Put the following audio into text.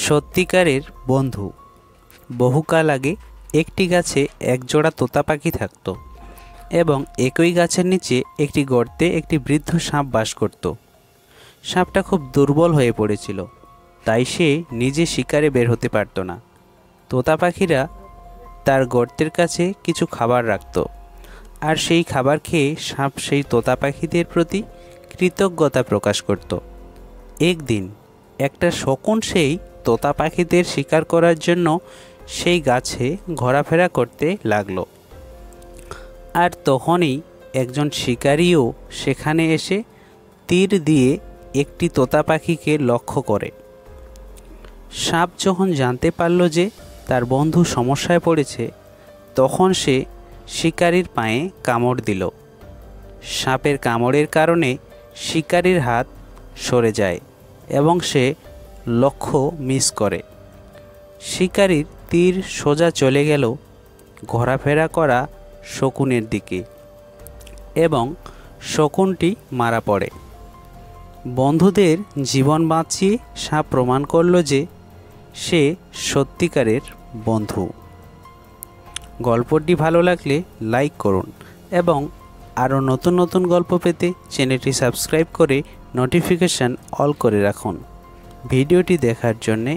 সত্যিকারের বন্ধু। বহুকাল আগে একটি গাছে একজোড়া তোতা পাখি থাকত এবং একই গাছের নিচে একটি গর্তে একটি বৃদ্ধ সাপ বাস করত। সাপটা খুব দুর্বল হয়ে পড়েছিল, তাই সে নিজে শিকারে বের হতে পারত না। তোতা পাখিরা তার গর্তের কাছে কিছু খাবার রাখত, আর সেই খাবার খেয়ে সাপ সেই তোতা পাখিদের প্রতি কৃতজ্ঞতা প্রকাশ করত। একদিন একটা শকুন সেই তোতা পাখিদের শিকার করার জন্য সেই গাছে ঘোরাফেরা করতে লাগলো। আর তখনই একজন শিকারীও সেখানে এসে তীর দিয়ে একটি তোতা পাখিকে লক্ষ্য করে। সাপ যখন জানতে পারল যে তার বন্ধু সমস্যায় পড়েছে, তখন সে শিকারীর পায়ে কামড় দিল। সাপের কামড়ের কারণে শিকারীর হাত সরে যায় এবং সে লক্ষ্য মিস করে। শিকারীর তীর সোজা চলে গেল ঘোরাফেরা করা শকুনের দিকে এবং শকুনটি মারা পড়ে। বন্ধুদের জীবন বাঁচিয়ে সাপ প্রমাণ করল যে সে সত্যিকারের বন্ধু। গল্পটি ভালো লাগলে লাইক করুন এবং আরও নতুন নতুন গল্প পেতে চ্যানেলটি সাবস্ক্রাইব করে নোটিফিকেশান অল করে রাখুন। ভিডিওটি দেখার জন্যে